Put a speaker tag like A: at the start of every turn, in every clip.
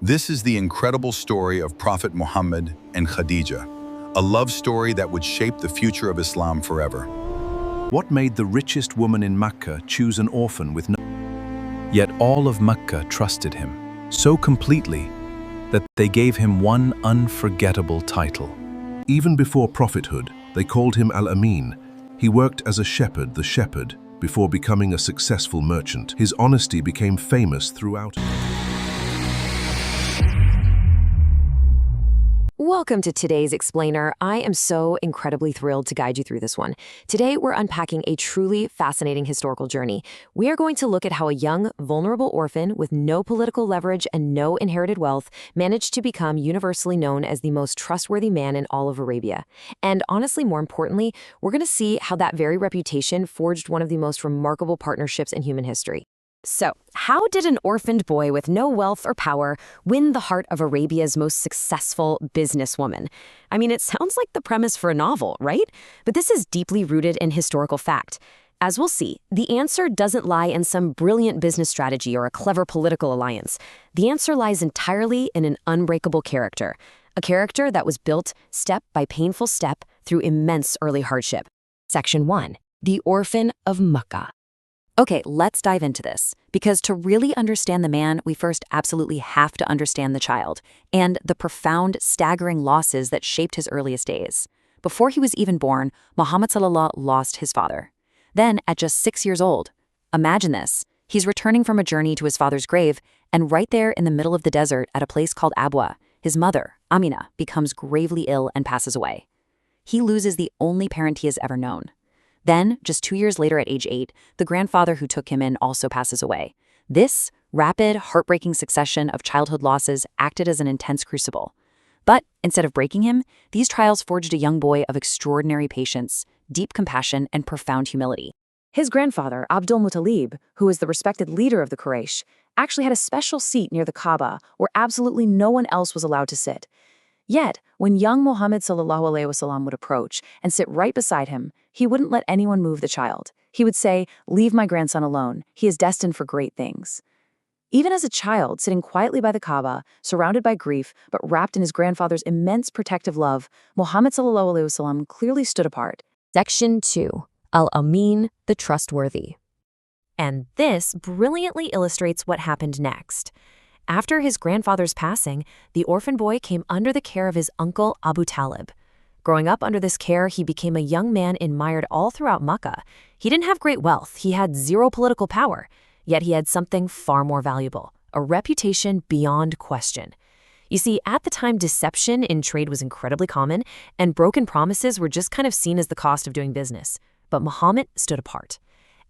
A: This is the incredible story of Prophet Muhammad and Khadijah, a love story that would shape the future of Islam forever.
B: What made the richest woman in Mecca choose an orphan with no... Yet all of Mecca trusted him so completely that they gave him one unforgettable title. Even before prophethood, they called him Al-Amin. He worked as a shepherd, the shepherd, before becoming a successful merchant. His honesty became famous throughout.
C: Welcome to today's Explainer. I am so incredibly thrilled to guide you through this one. Today, we're unpacking a truly fascinating historical journey. We are going to look at how a young, vulnerable orphan with no political leverage and no inherited wealth managed to become universally known as the most trustworthy man in all of Arabia. And honestly, more importantly, we're going to see how that very reputation forged one of the most remarkable partnerships in human history. So, how did an orphaned boy with no wealth or power win the heart of Arabia's most successful businesswoman? I mean, it sounds like the premise for a novel, right? But this is deeply rooted in historical fact. As we'll see, the answer doesn't lie in some brilliant business strategy or a clever political alliance. The answer lies entirely in an unbreakable character, a character that was built step by painful step through immense early hardship. Section 1. The Orphan of Mecca. Okay, let's dive into this, because to really understand the man, we first absolutely have to understand the child and the profound, staggering losses that shaped his earliest days. Before he was even born, Muhammad Sallallahu lost his father. Then, at just 6 years old, imagine this, he's returning from a journey to his father's grave, and right there in the middle of the desert at a place called Abwa, his mother, Amina, becomes gravely ill and passes away. He loses the only parent he has ever known. Then, just 2 years later at age 8, the grandfather who took him in also passes away. This rapid, heartbreaking succession of childhood losses acted as an intense crucible. But instead of breaking him, these trials forged a young boy of extraordinary patience, deep compassion, and profound humility. His grandfather, Abdul Muttalib, who was the respected leader of the Quraysh, actually had a special seat near the Kaaba where absolutely no one else was allowed to sit. Yet, when young Muhammad ﷺ would approach and sit right beside him, he wouldn't let anyone move the child. He would say, "Leave my grandson alone. He is destined for great things." Even as a child, sitting quietly by the Kaaba, surrounded by grief, but wrapped in his grandfather's immense protective love, Muhammad ﷺ clearly stood apart. Section 2. Al-Amin, the Trustworthy. And this brilliantly illustrates what happened next. After his grandfather's passing, the orphan boy came under the care of his uncle Abu Talib. Growing up under this care, he became a young man admired all throughout Mecca. He didn't have great wealth, he had zero political power, yet he had something far more valuable, a reputation beyond question. You see, at the time, deception in trade was incredibly common, and broken promises were just kind of seen as the cost of doing business. But Muhammad stood apart.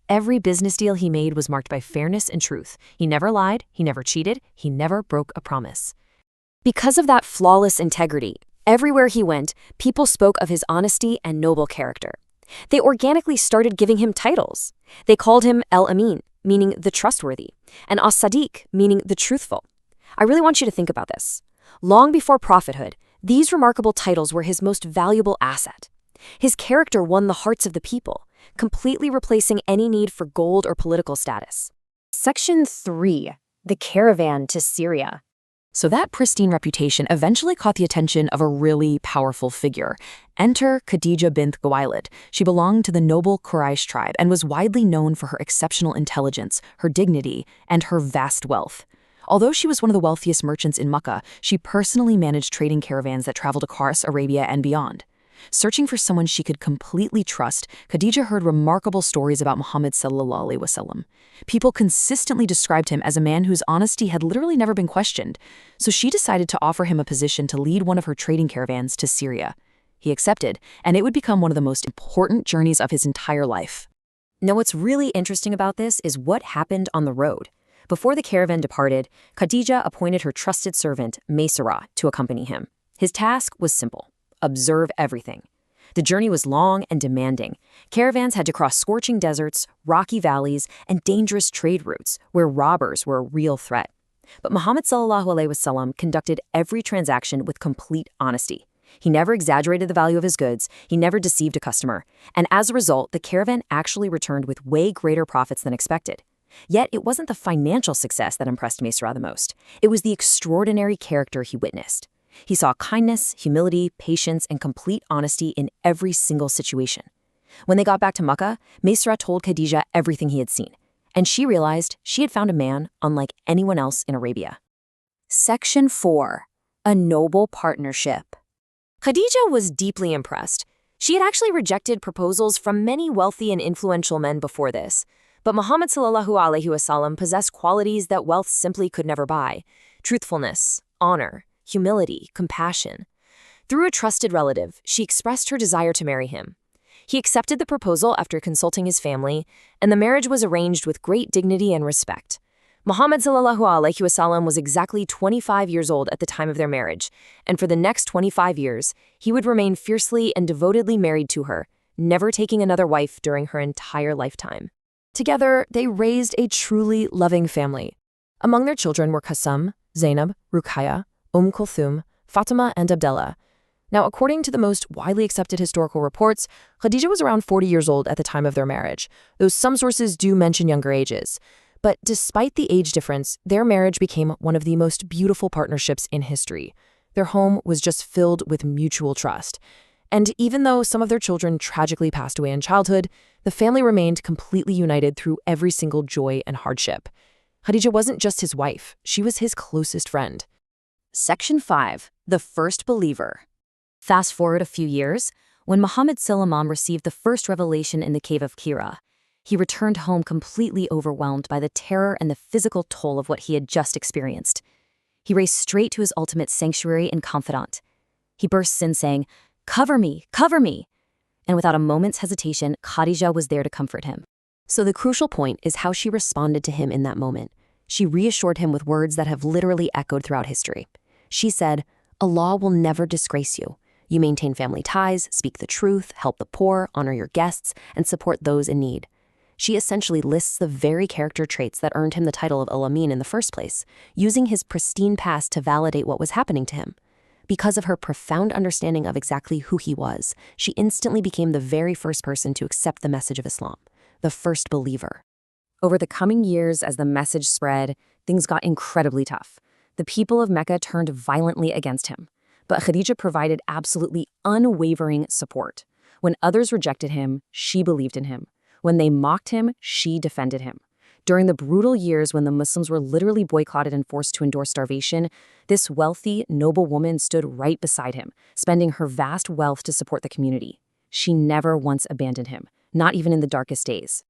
C: Every business deal he made was marked by fairness and truth. He never lied, he never cheated, he never broke a promise. Because of that flawless integrity, everywhere he went, people spoke of his honesty and noble character. They organically started giving him titles. They called him Al-Amin, meaning the trustworthy, and As-Sadiq, meaning the truthful. I really want you to think about this. Long before prophethood, these remarkable titles were his most valuable asset. His character won the hearts of the people, completely replacing any need for gold or political status. Section 3. The Caravan to Syria. So that pristine reputation eventually caught the attention of a really powerful figure. Enter Khadijah bint Khuwailid. She belonged to the noble Quraysh tribe and was widely known for her exceptional intelligence, her dignity, and her vast wealth. Although she was one of the wealthiest merchants in Mecca, she personally managed trading caravans that traveled across Arabia and beyond. Searching for someone she could completely trust, Khadijah heard remarkable stories about Muhammad ﷺ. People consistently described him as a man whose honesty had literally never been questioned, so she decided to offer him a position to lead one of her trading caravans to Syria. He accepted, and it would become one of the most important journeys of his entire life. Now, what's really interesting about this is what happened on the road. Before the caravan departed, Khadijah appointed her trusted servant, Seerah, to accompany him. His task was simple. Observe everything. The journey was long and demanding. Caravans had to cross scorching deserts, rocky valleys, and dangerous trade routes where robbers were a real threat. But Muhammad ﷺ conducted every transaction with complete honesty. He never exaggerated the value of his goods, he never deceived a customer, and as a result, the caravan actually returned with way greater profits than expected. Yet it wasn't the financial success that impressed Seerah the most. It was the extraordinary character he witnessed. He saw kindness, humility, patience, and complete honesty in every single situation. When they got back to Mecca, Seerah told Khadijah everything he had seen, and she realized she had found a man unlike anyone else in Arabia. Section 4. A Noble Partnership. Khadijah was deeply impressed. She had actually rejected proposals from many wealthy and influential men before this, but Muhammad ﷺ possessed qualities that wealth simply could never buy: truthfulness, honor, humility, compassion. Through a trusted relative, she expressed her desire to marry him. He accepted the proposal after consulting his family, and the marriage was arranged with great dignity and respect. Muhammad ﷺ was exactly 25 years old at the time of their marriage, and for the next 25 years, he would remain fiercely and devotedly married to her, never taking another wife during her entire lifetime. Together, they raised a truly loving family. Among their children were Qasim, Zainab, Ruqayya, Kulthum, Fatima, and Abdullah. Now, according to the most widely accepted historical reports, Khadijah was around 40 years old at the time of their marriage, though some sources do mention younger ages. But despite the age difference, their marriage became one of the most beautiful partnerships in history. Their home was just filled with mutual trust. And even though some of their children tragically passed away in childhood, the family remained completely united through every single joy and hardship. Khadijah wasn't just his wife, she was his closest friend. Section 5. The First Believer. Fast forward a few years, when Muhammad ﷺ received the first revelation in the cave of Hira, he returned home completely overwhelmed by the terror and the physical toll of what he had just experienced. He raced straight to his ultimate sanctuary and confidant. He bursts in saying, "Cover me, cover me!" And without a moment's hesitation, Khadijah was there to comfort him. So the crucial point is how she responded to him in that moment. She reassured him with words that have literally echoed throughout history. She said, "Allah will never disgrace you. You maintain family ties, speak the truth, help the poor, honor your guests, and support those in need." She essentially lists the very character traits that earned him the title of Al-Amin in the first place, using his pristine past to validate what was happening to him. Because of her profound understanding of exactly who he was, she instantly became the very first person to accept the message of Islam, the first believer. Over the coming years, as the message spread, things got incredibly tough. The people of Mecca turned violently against him, but Khadijah provided absolutely unwavering support. When others rejected him, she believed in him. When they mocked him, she defended him. During the brutal years when the Muslims were literally boycotted and forced to endure starvation, this wealthy, noble woman stood right beside him, spending her vast wealth to support the community. She never once abandoned him, not even in the darkest days.